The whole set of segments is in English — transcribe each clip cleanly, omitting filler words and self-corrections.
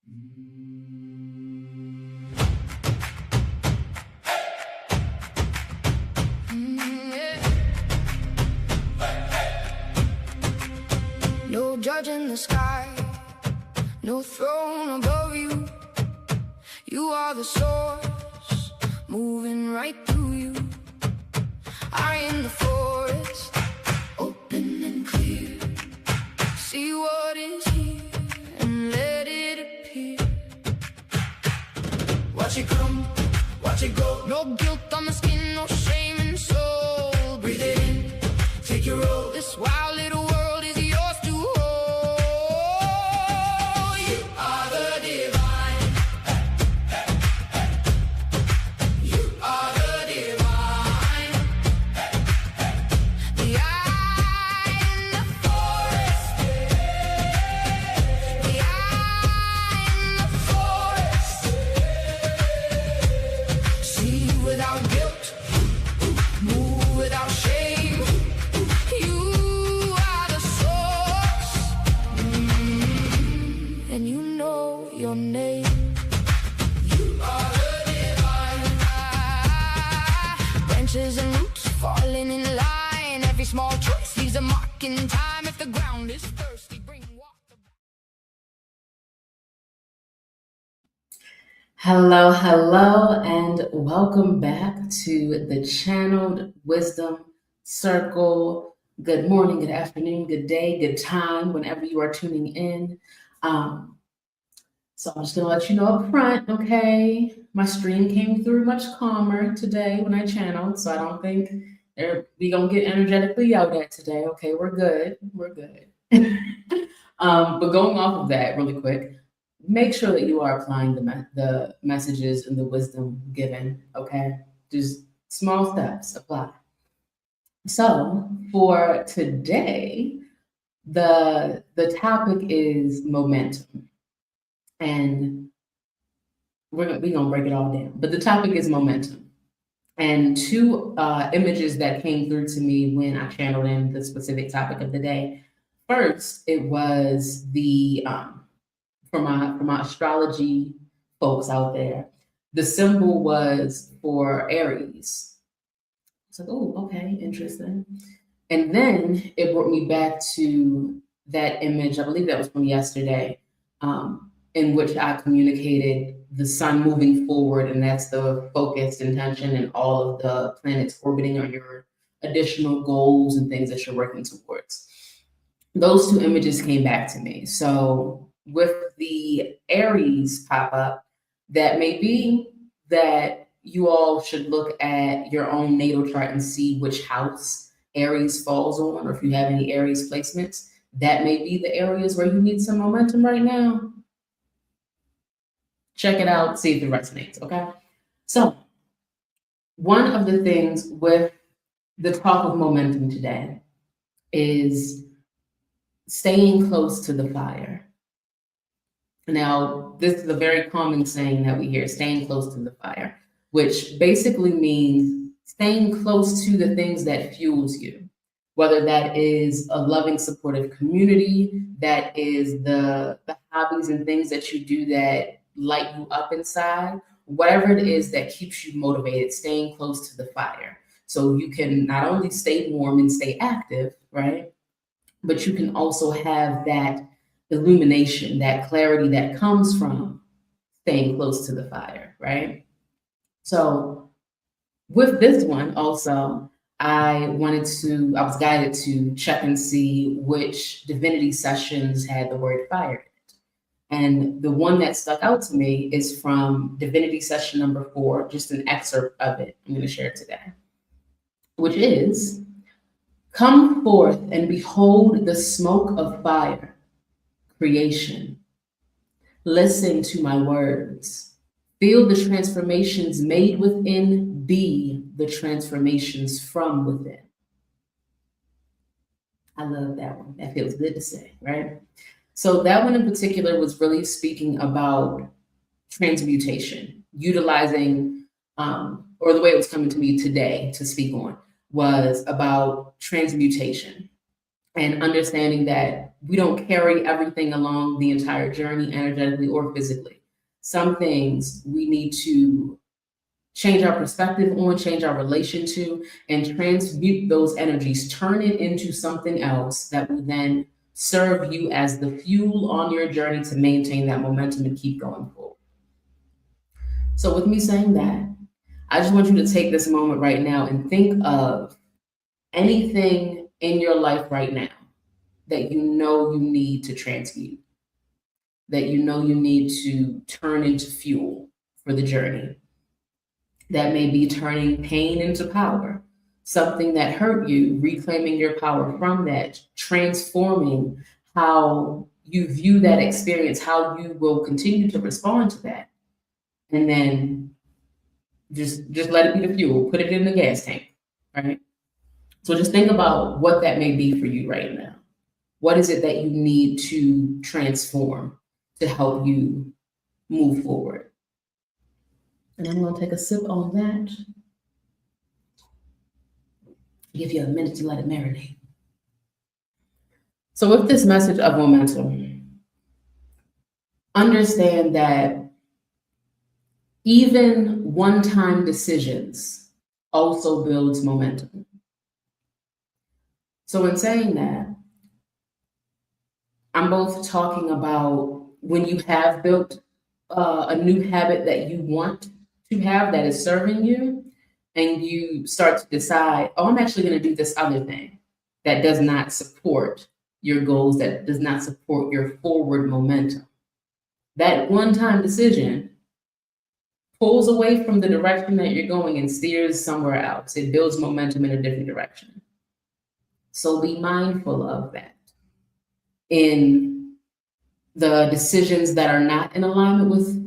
No judge in the sky, no throne above you. You are the source, moving right through you. I in the forest, open and clear. See what is here and let it appear. Watch it come, watch it go. No guilt on the skin, no shame in the soul. Breathe it in, take your role. This wild little world is yours to hold. You are the divine. You are the divine. The eye in the forest. The eye in the forest. See without guilt, move without shame. You are the source, and you know your name. You are the divine. Branches and roots falling in line. Every small choice leaves a mark in time. If the ground is thirsty, bring water. Hello, hello, and welcome back to the Channeled Wisdom Circle. Good morning, good afternoon, good day, good time, whenever you are tuning in. So I'm just gonna let you know up front, okay? My stream came through much calmer today when I channeled, so I don't think we gonna get energetically yelled at today. Okay, we're good, we're good. But going off of that really quick, make sure that you are applying the messages and the wisdom given, okay? Just small steps, apply. So for today, the topic is momentum. And we're gonna break it all down. But the topic is momentum. And two images that came through to me when I channeled in the specific topic of the day. First, it was the for my astrology folks out there, the symbol was for Aries. It's like, oh, okay, interesting. And then it brought me back to that image, I believe that was from yesterday, in which I communicated the sun moving forward, and that's the focused intention and all of the planets orbiting on your additional goals and things that you're working towards. Those two images came back to me. So with the Aries pop-up, that may be that you all should look at your own natal chart and see which house Aries falls on, or if you have any Aries placements. That may be the areas where you need some momentum right now. Check it out, see if it resonates, okay? So one of the things with the talk of momentum today is staying close to the fire. Now, this is a very common saying that we hear, staying close to the fire, which basically means staying close to the things that fuels you, whether that is a loving, supportive community, that is the hobbies and things that you do that light you up inside, whatever it is that keeps you motivated, staying close to the fire. So you can not only stay warm and stay active, right? But you can also have that illumination, that clarity that comes from staying close to the fire, right? So with this one also, I was guided to check and see which divinity sessions had the word fire in it. And the one that stuck out to me is from divinity session number 4, just an excerpt of it. I'm going to share it today, which is, "Come forth and behold the smoke of fire, creation. Listen to my words. Feel the transformations made within, be the transformations from within." I love that one. That feels good to say, right? So that one in particular was really speaking about transmutation, utilizing, or the way it was coming to me today to speak on was about transmutation. and understanding that we don't carry everything along the entire journey, energetically or physically. Some things we need to change our perspective on, change our relation to, and transmute those energies, turn it into something else that will then serve you as the fuel on your journey to maintain that momentum and keep going forward. So, with me saying that, I just want you to take this moment right now and think of anything in your life right now that you know you need to transmute, that you know you need to turn into fuel for the journey. That may be turning pain into power, something that hurt you, reclaiming your power from that, transforming how you view that experience, how you will continue to respond to that. And then just let it be the fuel, put it in the gas tank, right? So just think about what that may be for you right now. What is it that you need to transform to help you move forward? And I'm going to take a sip on that. Give you a minute to let it marinate. So with this message of momentum, understand that even one-time decisions also builds momentum. So in saying that, I'm both talking about when you have built a new habit that you want to have that is serving you, and you start to decide, oh, I'm actually going to do this other thing that does not support your goals, that does not support your forward momentum. That one-time decision pulls away from the direction that you're going and steers somewhere else. It builds momentum in a different direction. So be mindful of that in the decisions that are not in alignment with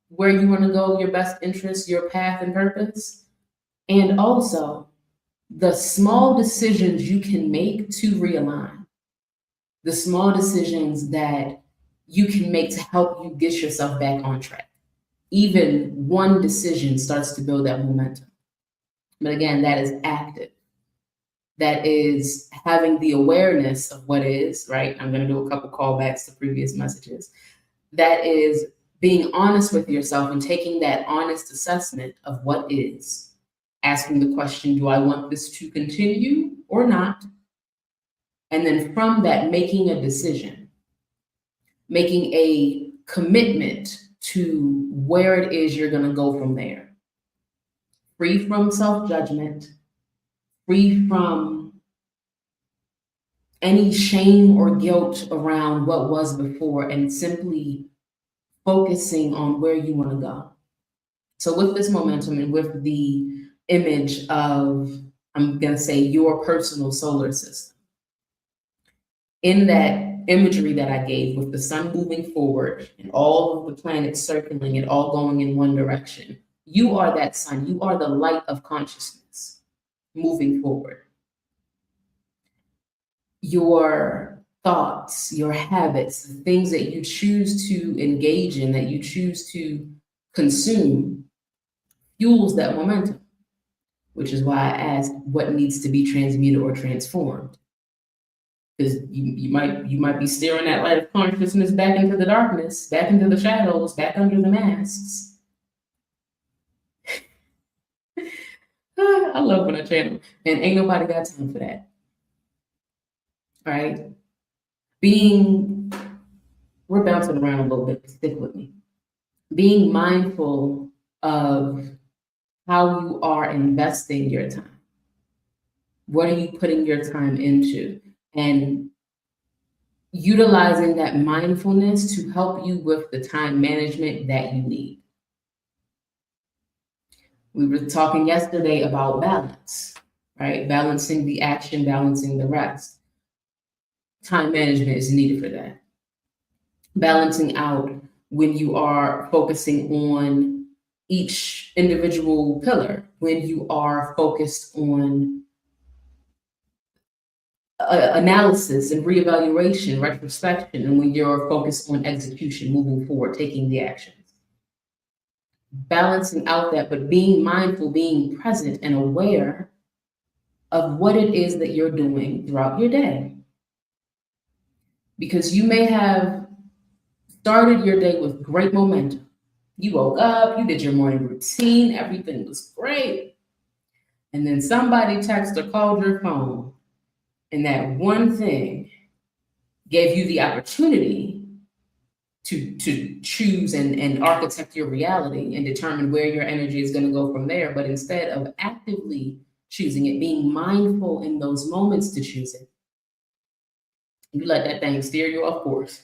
where you want to go, your best interests, your path and purpose. And also the small decisions you can make to realign, the small decisions that you can make to help you get yourself back on track. Even one decision starts to build that momentum. But again, that is active. That is having the awareness of what is, right? I'm going to do a couple callbacks to previous messages. That is being honest with yourself and taking that honest assessment of what is. Asking the question, do I want this to continue or not? And then from that, making a decision, making a commitment to where it is you're going to go from there. Free from self-judgment, free from any shame or guilt around what was before, and simply focusing on where you want to go. So with this momentum and with the image of, I'm going to say, your personal solar system, in that imagery that I gave with the sun moving forward and all of the planets circling and all going in one direction, you are that sun. You are the light of consciousness moving forward. Your thoughts, your habits, the things that you choose to engage in, that you choose to consume, fuels that momentum, which is why I asked what needs to be transmuted or transformed. Because you might be steering that light of consciousness back into the darkness, back into the shadows, back under the masks. I love when I channel, and ain't nobody got time for that. All right? We're bouncing around a little bit, stick with me. Being mindful of how you are investing your time. What are you putting your time into? And utilizing that mindfulness to help you with the time management that you need. We were talking yesterday about balance, right? Balancing the action, balancing the rest. Time management is needed for that. Balancing out when you are focusing on each individual pillar, when you are focused on analysis and reevaluation, retrospection, and when you're focused on execution, moving forward, taking the actions. Balancing out that, but being mindful, being present and aware of what it is that you're doing throughout your day. Because you may have started your day with great momentum. You woke up, you did your morning routine, everything was great. And then somebody texted or called your phone, and that one thing gave you the opportunity to choose and architect your reality and determine where your energy is going to go from there. But instead of actively choosing it, being mindful in those moments to choose it, you let that thing steer you off course.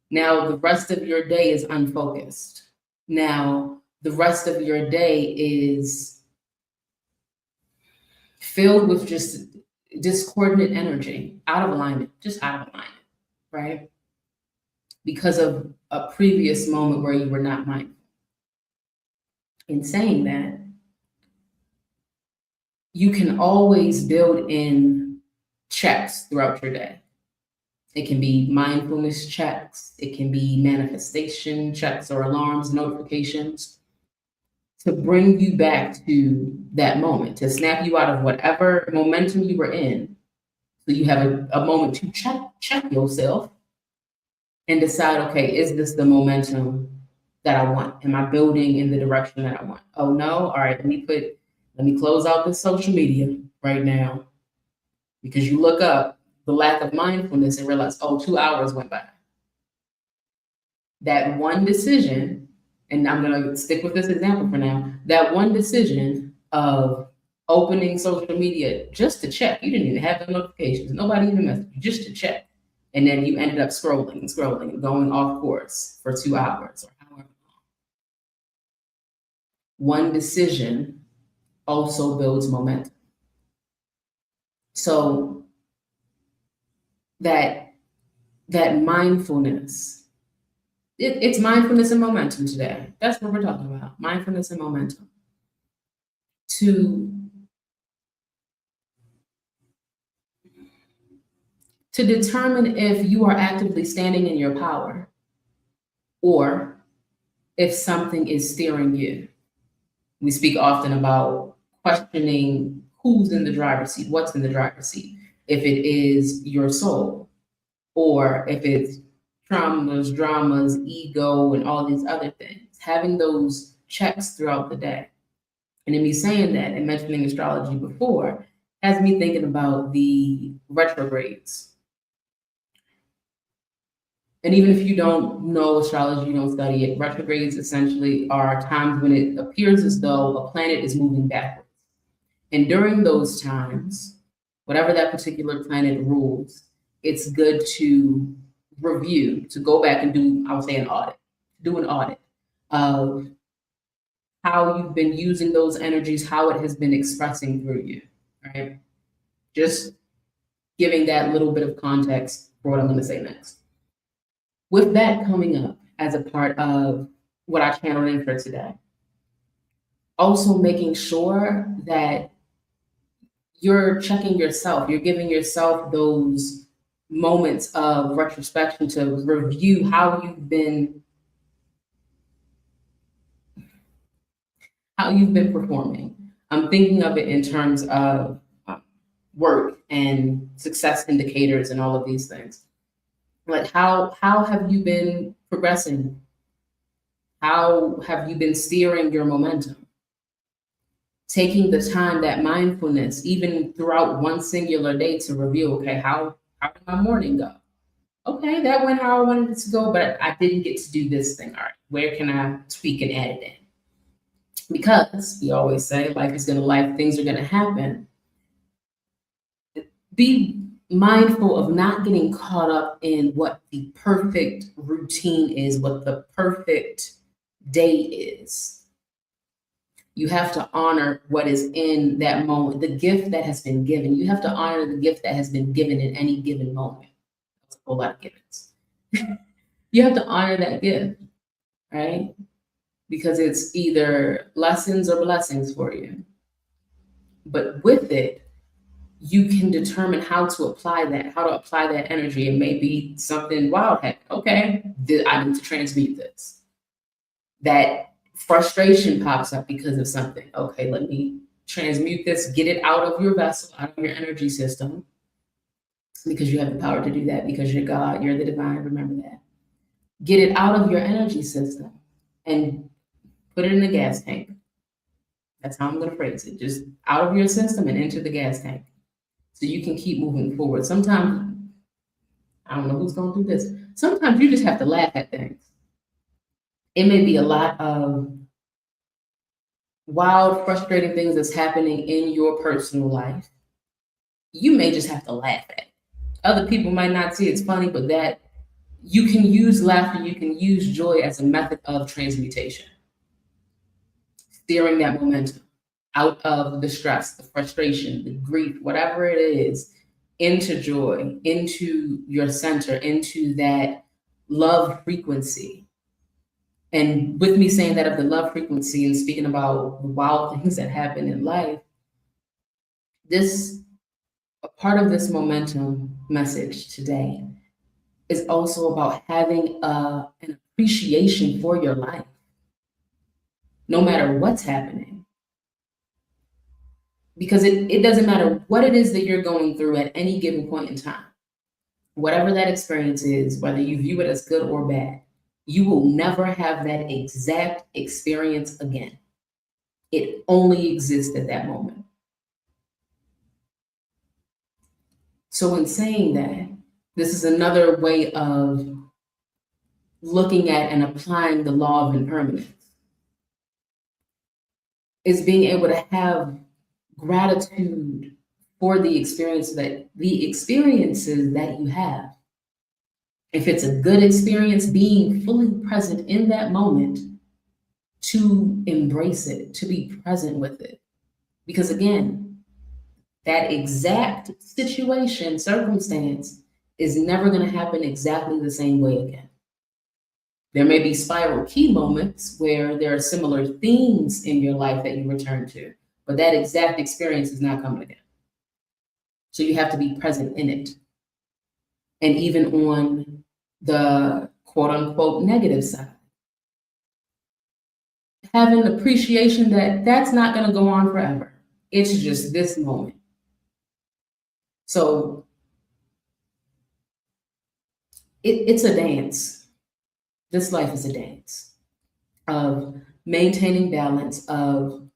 Now the rest of your day is unfocused. Now the rest of your day is filled with just discordant energy, out of alignment, just out of alignment, right? Because of a previous moment where you were not mindful. In saying that, you can always build in checks throughout your day. It can be mindfulness checks, it can be manifestation checks or alarms, notifications to bring you back to that moment, to snap you out of whatever momentum you were in. So you have a moment to check yourself and decide, okay, is this the momentum that I want? Am I building in the direction that I want? Oh no, all right, let me close out this social media right now. Because you look up the lack of mindfulness and realize, oh, 2 hours went by. That one decision, and I'm gonna stick with this example for now, that one decision of opening social media just to check, you didn't even have the notifications, nobody even messaged you, just to check. And then you ended up scrolling and scrolling and going off course for 2 hours or however long. One decision also builds momentum. So that mindfulness, it's mindfulness and momentum today. That's what we're talking about, mindfulness and momentum. To determine if you are actively standing in your power or if something is steering you. We speak often about questioning who's in the driver's seat, what's in the driver's seat, if it is your soul, or if it's traumas, dramas, ego, and all these other things. Having those checks throughout the day. And in me saying that and mentioning astrology before, has me thinking about the retrogrades. And even if you don't know astrology, you don't study it, retrogrades essentially are times when it appears as though a planet is moving backwards. And during those times, whatever that particular planet rules, it's good to review, to go back and do, I would say, an audit of how you've been using those energies, how it has been expressing through you, right? Just giving that little bit of context for what I'm going to say next. With that coming up as a part of what I channeled in for today, also making sure that you're checking yourself, you're giving yourself those moments of retrospection to review how you've been performing. I'm thinking of it in terms of work and success indicators and all of these things. Like how have you been progressing? How have you been steering your momentum? Taking the time, that mindfulness, even throughout one singular day to review, okay, how did my morning go? Okay, that went how I wanted it to go, but I didn't get to do this thing. All right, where can I tweak and add it in? Because we always say life is gonna life, things are gonna happen. Be mindful of not getting caught up in what the perfect routine is, what the perfect day is. You have to honor what is in that moment, the gift that has been given. You have to honor the gift that has been given in any given moment. That's a whole lot of givens. You have to honor that gift, right? Because it's either lessons or blessings for you. But with it, you can determine how to apply that energy. It may be something wild happened. Okay, I need to transmute this. That frustration pops up because of something. Okay, let me transmute this, get it out of your vessel, out of your energy system, because you have the power to do that, because you're God, you're the divine, remember that. Get it out of your energy system and put it in the gas tank. That's how I'm going to phrase it. Just out of your system and into the gas tank so you can keep moving forward. Sometimes, I don't know who's going through this. Sometimes you just have to laugh at things. It may be a lot of wild, frustrating things that's happening in your personal life. You may just have to laugh at it. Other people might not see it's funny, but that you can use laughter, you can use joy as a method of transmutation, steering that momentum out of the stress, the frustration, the grief, whatever it is, into joy, into your center, into that love frequency. And with me saying that of the love frequency and speaking about the wild things that happen in life, a part of this momentum message today is also about having an appreciation for your life, no matter what's happening. Because it doesn't matter what it is that you're going through at any given point in time. Whatever that experience is, whether you view it as good or bad, you will never have that exact experience again. It only exists at that moment. So in saying that, this is another way of looking at and applying the law of impermanence, is being able to have gratitude for the experiences that you have. If it's a good experience, being fully present in that moment to embrace it, to be present with it. Because again, that exact situation, circumstance is never going to happen exactly the same way again. There may be spiral key moments where there are similar themes in your life that you return to, but that exact experience is not coming again. So you have to be present in it. And even on the quote unquote negative side, have an appreciation that that's not going to go on forever. It's just this moment. So it's a dance. This life is a dance of maintaining balance, of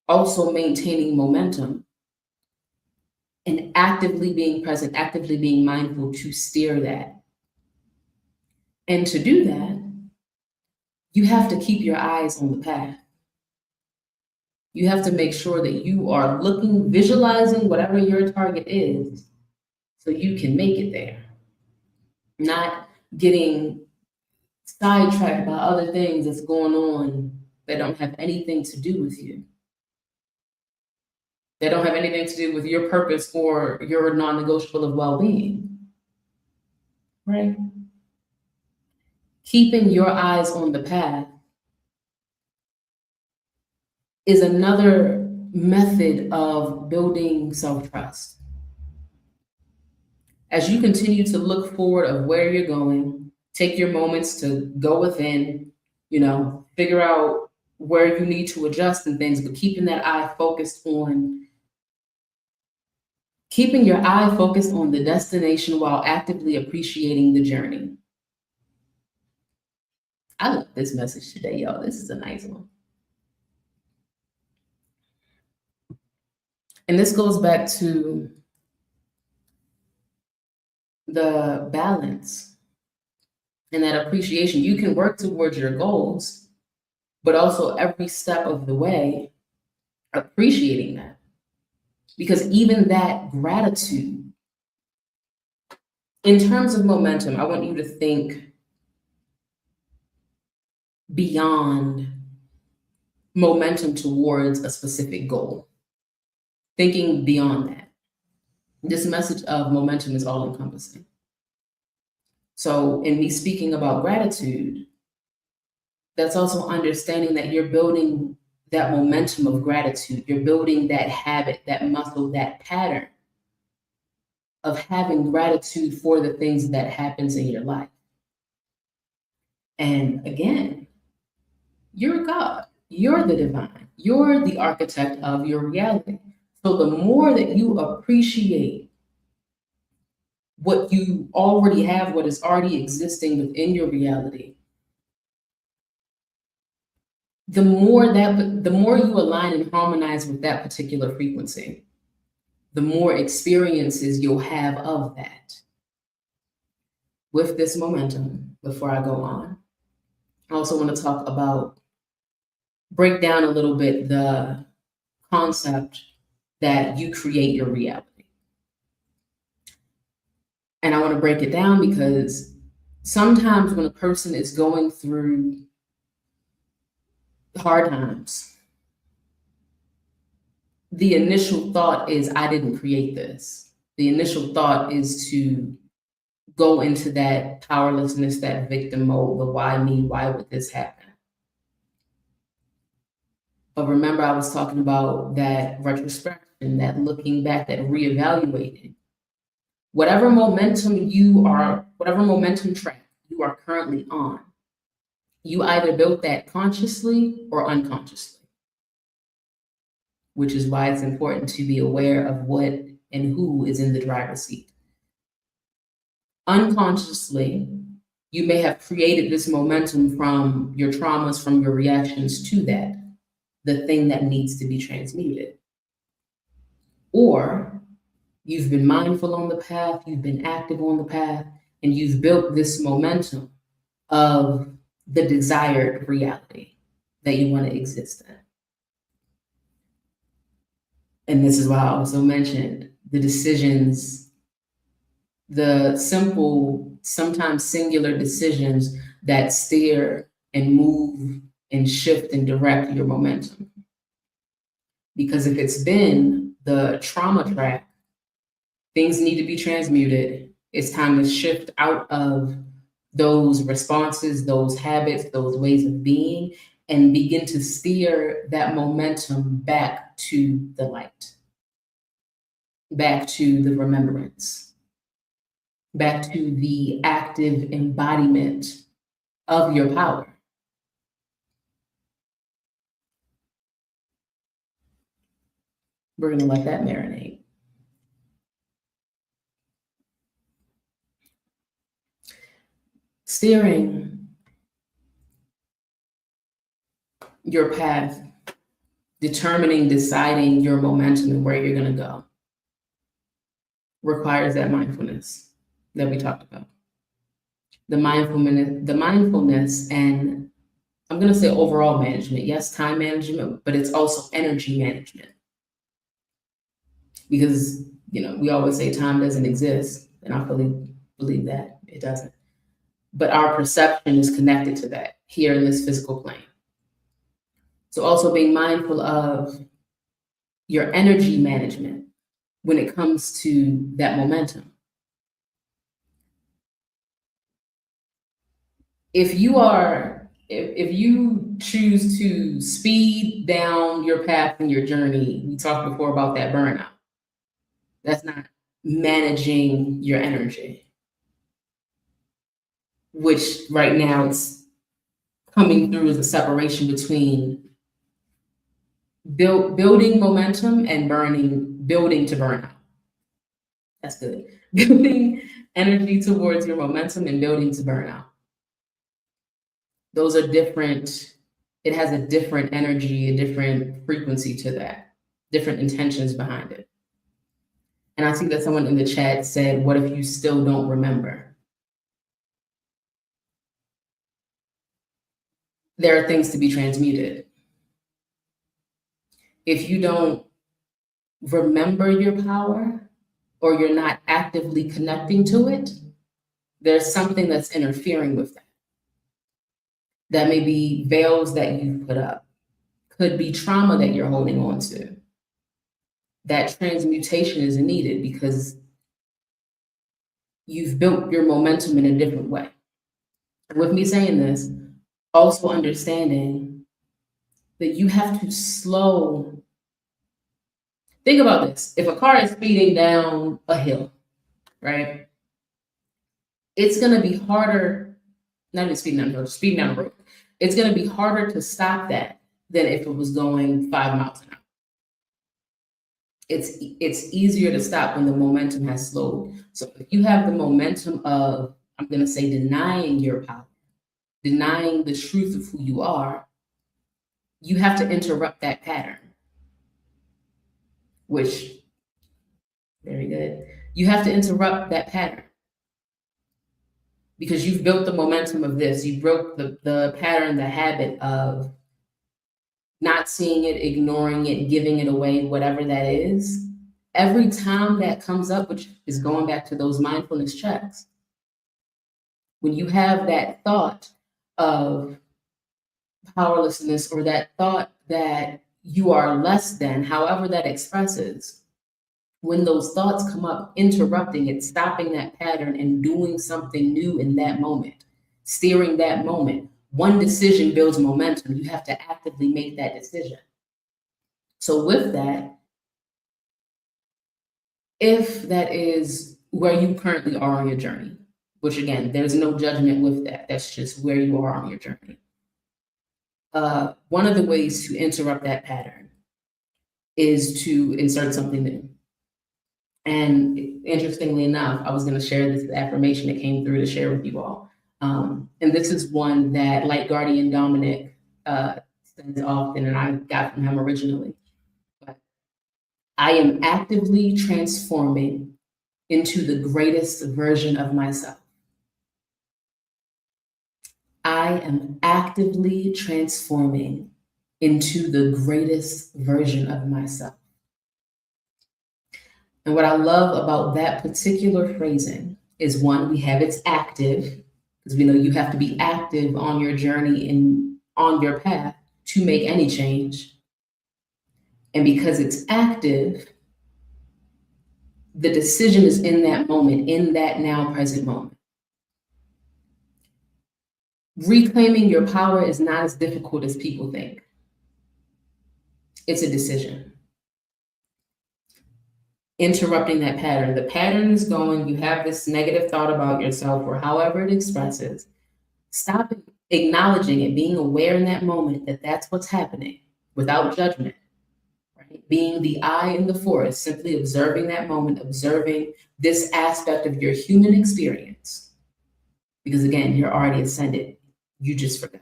also maintaining momentum, and actively being present, actively being mindful to steer that. And to do that, you have to keep your eyes on the path. You have to make sure that you are looking, visualizing whatever your target is so you can make it there. Not getting sidetracked by other things that's going on that don't have anything to do with you. That don't have anything to do with your purpose or your non-negotiable of well-being. Right? Keeping your eyes on the path is another method of building self-trust. As you continue to look forward of where you're going, take your moments to go within, figure out where you need to adjust and things, but keeping your eye focused on the destination while actively appreciating the journey. I love this message today, y'all. This is a nice one. And this goes back to the balance and that appreciation. You can work towards your goals, but also every step of the way, appreciating that. Because even that gratitude, in terms of momentum, I want you to think beyond momentum towards a specific goal. Thinking beyond that. This message of momentum is all encompassing. So in me speaking about gratitude, that's also understanding that you're building that momentum of gratitude. You're building that habit, that muscle, that pattern of having gratitude for the things that happens in your life. And again, you're God. You're the divine. You're the architect of your reality. So the more that you appreciate what you already have, what is already existing within your reality, the more you align and harmonize with that particular frequency, the more experiences you'll have of that. With this momentum, before I go on, I also want to break down a little bit the concept that you create your reality. And I want to break it down because sometimes when a person is going through hard times, the initial thought is, I didn't create this. The initial thought is to go into that powerlessness, that victim mode, the why me, why would this happen? But remember, I was talking about that retrospection, that looking back, that reevaluating. Whatever momentum track you are currently on, you either built that consciously or unconsciously, which is why it's important to be aware of what and who is in the driver's seat. Unconsciously, you may have created this momentum from your traumas, from your reactions to that, the thing that needs to be transmuted. Or you've been mindful on the path, you've been active on the path, and you've built this momentum of the desired reality that you want to exist in. And this is why I also mentioned the decisions, the simple, sometimes singular decisions that steer and move and shift and direct your momentum. Because if it's been the trauma track, things need to be transmuted. It's time to shift out of those responses, those habits, those ways of being, and begin to steer that momentum back to the light, back to the remembrance, back to the active embodiment of your power. We're going to let that marinate. Steering your path, deciding your momentum and where you're going to go, requires that mindfulness that we talked about. The mindfulness, and I'm going to say overall management. Yes, time management, but it's also energy management. Because, we always say time doesn't exist, and I fully believe that it doesn't. But our perception is connected to that here in this physical plane. So also being mindful of your energy management when it comes to that momentum. If you choose to speed down your path and your journey, we talked before about that burnout. That's not managing your energy, which right now it's coming through as a separation between building momentum and building to burnout. That's good. Building energy towards your momentum and building to burnout. Those are different. It has a different energy, a different frequency to that, different intentions behind it. And I see that someone in the chat said, what if you still don't remember? There are things to be transmuted. If you don't remember your power or you're not actively connecting to it, there's something that's interfering with that. That may be veils that you've put up, could be trauma that you're holding on to. That transmutation is needed because you've built your momentum in a different way. With me saying this, also understanding that you have to slow. Think about this. If a car is speeding down a hill, right? It's going to be harder, not even speeding down a hill, speeding down a road. It's going to be harder to stop that than if it was going 5 miles an hour. it's easier to stop when the momentum has slowed. So if you have the momentum of, I'm going to say, denying your power, denying the truth of who you are, you have to interrupt that pattern, which, very good. You have to interrupt that pattern because you've built the momentum of this. You broke the pattern, the habit of not seeing it, ignoring it, giving it away, whatever that is. Every time that comes up, which is going back to those mindfulness checks, when you have that thought of powerlessness or that thought that you are less than, however that expresses, when those thoughts come up, interrupting it, stopping that pattern and doing something new in that moment, steering that moment. One decision builds momentum. You have to actively make that decision. So with that, if that is where you currently are on your journey, which again, there's no judgment with that. That's just where you are on your journey. One of the ways to interrupt that pattern is to insert something new. And interestingly enough, I was going to share this affirmation that came through to share with you all. And this is one that Light Guardian Dominic says often, and I got from him originally. But I am actively transforming into the greatest version of myself. I am actively transforming into the greatest version of myself. And what I love about that particular phrasing is, one, we have it's active, because we know you have to be active on your journey and on your path to make any change. And because it's active, the decision is in that moment, in that now present moment. Reclaiming your power is not as difficult as people think. It's a decision. Interrupting that pattern. The pattern is going, you have this negative thought about yourself or however it expresses. Stop acknowledging it, being aware in that moment that that's what's happening without judgment, right? Being the eye in the forest, simply observing that moment, observing this aspect of your human experience. Because again, you're already ascended. You just forgot.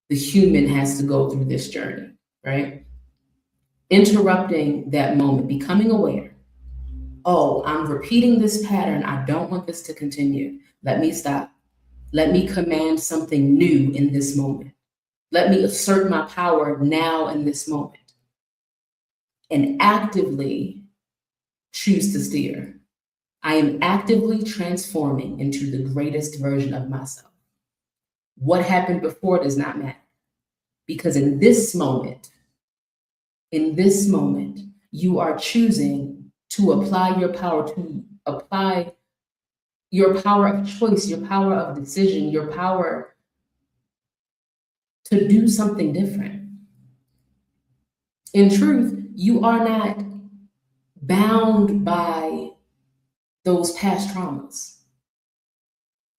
The human has to go through this journey, right? Interrupting that moment, becoming aware. Oh, I'm repeating this pattern. I don't want this to continue. Let me stop. Let me command something new in this moment. Let me assert my power now in this moment. And actively choose to steer. I am actively transforming into the greatest version of myself. What happened before does not matter. Because in this moment, you are choosing to apply your power, to apply your power of choice, your power of decision, your power to do something different. In truth, you are not bound by those past traumas.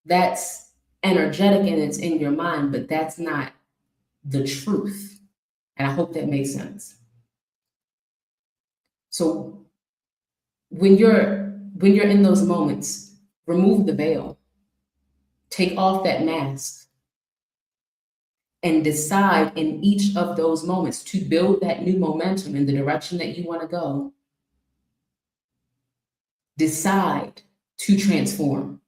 That's energetic and it's in your mind, but that's not the truth. And I hope that makes sense. So when you're in those moments, remove the veil, take off that mask, and decide in each of those moments to build that new momentum in the direction that you want to go. Decide to transform,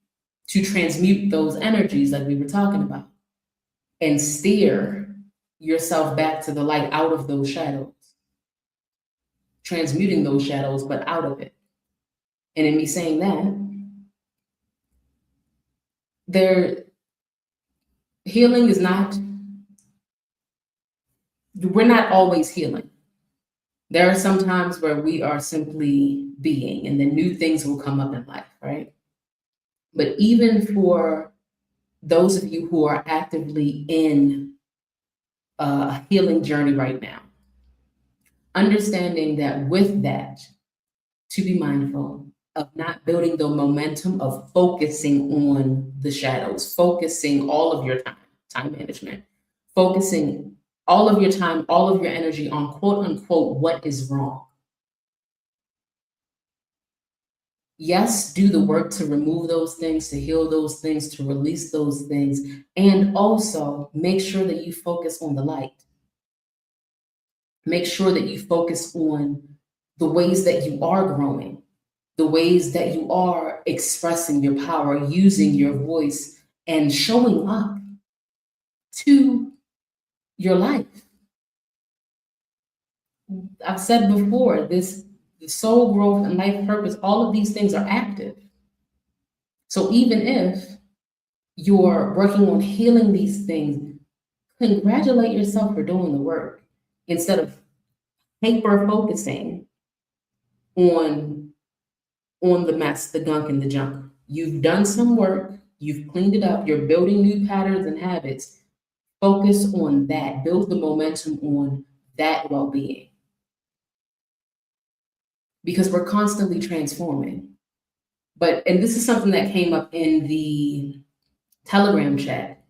to transmute those energies like we were talking about, and steer yourself back to the light, out of those shadows. Transmuting those shadows, but out of it. And in me saying that, healing is not, we're not always healing. There are some times where we are simply being, and then new things will come up in life, right? But even for those of you who are actively in a healing journey right now, understanding that with that, to be mindful of not building the momentum of focusing on the shadows, focusing all of your time management, focusing all of your time, all of your energy on quote unquote what is wrong. Yes, do the work to remove those things, to heal those things, to release those things, and also make sure that you focus on the light. Make sure that you focus on the ways that you are growing, the ways that you are expressing your power, using your voice, and showing up to your life. I've said before, this the soul growth and life purpose, all of these things are active. So even if you're working on healing these things, congratulate yourself for doing the work instead of hyper focusing on the mess, the gunk, and the junk. You've done some work, you've cleaned it up, you're building new patterns and habits. Focus on that, build the momentum on that well being. Because we're constantly transforming. And this is something that came up in the Telegram chat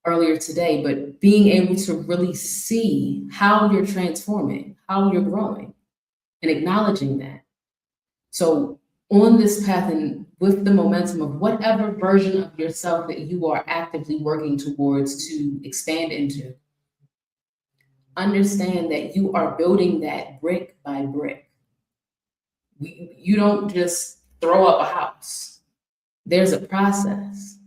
earlier today, but being able to really see how you're transforming, how you're growing, and acknowledging that. So on this path and with the momentum of whatever version of yourself that you are actively working towards to expand into, understand that you are building that brick by brick. You don't just throw up a house. There's a process.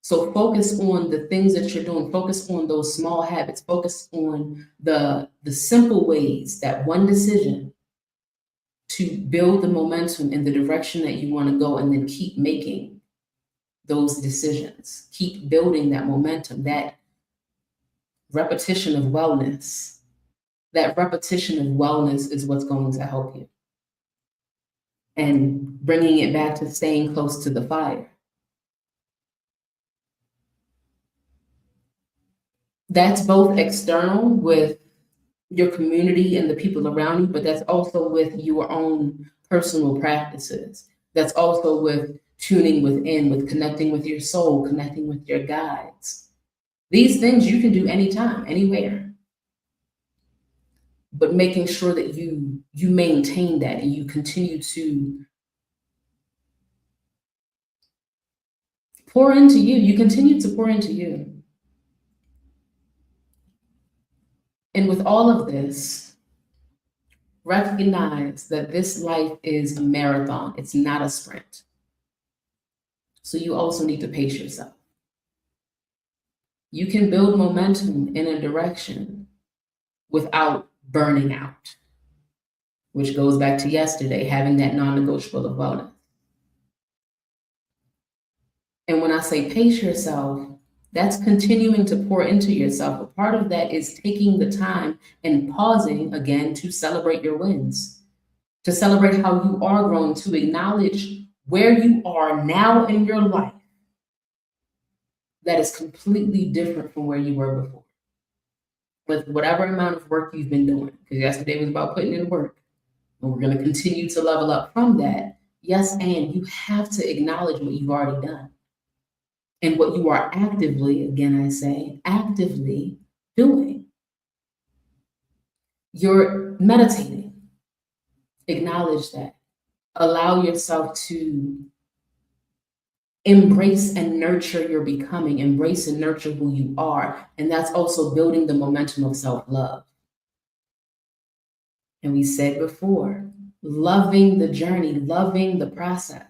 So focus on the things that you're doing. Focus on those small habits. Focus on the simple ways, that one decision to build the momentum in the direction that you want to go, and then keep making those decisions. Keep building that momentum, that repetition of wellness. That repetition of wellness is what's going to help you. And bringing it back to staying close to the fire. That's both external with your community and the people around you, but that's also with your own personal practices. That's also with tuning within, with connecting with your soul, connecting with your guides. These things you can do anytime, anywhere. But making sure that you maintain that and you continue to pour into you. You continue to pour into you. And with all of this, recognize that this life is a marathon. It's not a sprint. So you also need to pace yourself. You can build momentum in a direction without burning out, which goes back to yesterday, having that non-negotiable of wellness. And when I say pace yourself, that's continuing to pour into yourself. A part of that is taking the time and pausing again to celebrate your wins, to celebrate how you are growing, to acknowledge where you are now in your life that is completely different from where you were before. With whatever amount of work you've been doing, because yesterday was about putting in work, and we're going to continue to level up from that. Yes, and you have to acknowledge what you've already done and what you are actively, again, I say, actively doing. You're meditating. Acknowledge that. Allow yourself to embrace and nurture your becoming, embrace and nurture who you are. And that's also building the momentum of self-love. And we said before, loving the journey, loving the process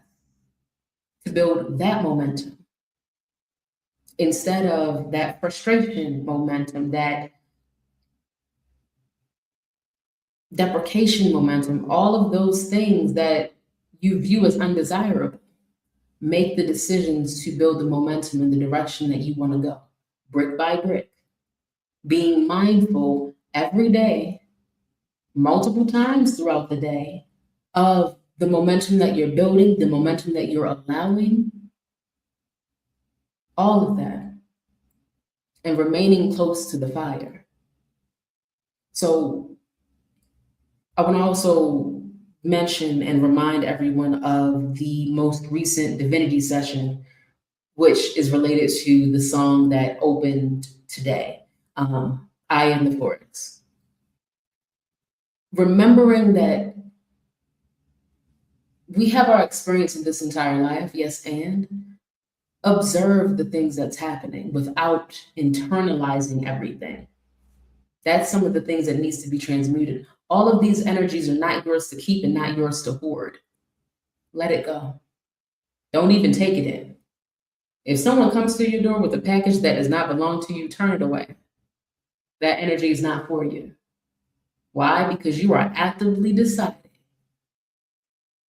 to build that momentum instead of that frustration momentum, that deprecation momentum, all of those things that you view as undesirable. Make the decisions to build the momentum in the direction that you want to go, brick by brick. Being mindful every day, multiple times throughout the day, of the momentum that you're building, the momentum that you're allowing, all of that, and remaining close to the fire. So I want to also mention and remind everyone of the most recent divinity session, which is related to the song that opened today, I Am the Forest. Remembering that we have our experience in this entire life, yes, and observe the things that's happening without internalizing everything. That's some of the things that needs to be transmuted. All of these energies are not yours to keep and not yours to hoard. Let it go. Don't even take it in. If someone comes to your door with a package that does not belong to you, turn it away. That energy is not for you. Why? Because you are actively deciding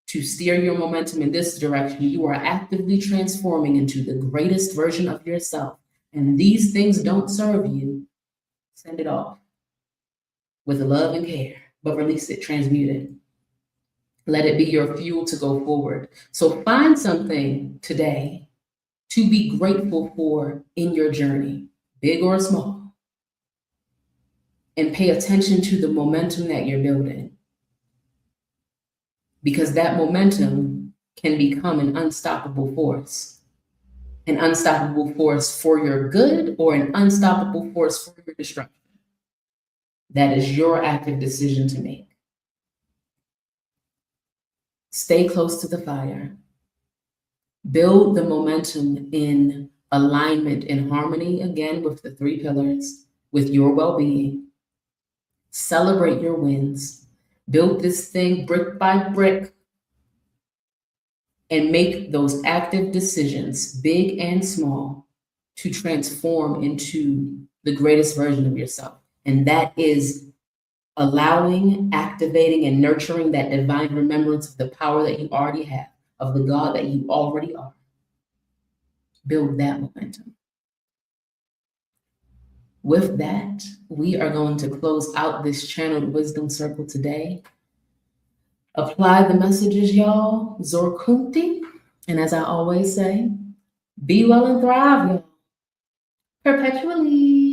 to steer your momentum in this direction. You are actively transforming into the greatest version of yourself. And these things don't serve you. Send it off with love and care, but release it, transmute it. Let it be your fuel to go forward. So find something today to be grateful for in your journey, big or small, and pay attention to the momentum that you're building. Because that momentum can become an unstoppable force for your good or an unstoppable force for your destruction. That is your active decision to make. Stay close to the fire. Build the momentum in alignment and harmony, again, with the 3 pillars, with your well-being. Celebrate your wins. Build this thing brick by brick and make those active decisions, big and small, to transform into the greatest version of yourself. And that is allowing, activating, and nurturing that divine remembrance of the power that you already have, of the God that you already are. Build that momentum. With that, we are going to close out this channeled wisdom circle today. Apply the messages, y'all. Zorkunti. And as I always say, be well and thrive, y'all. Perpetually.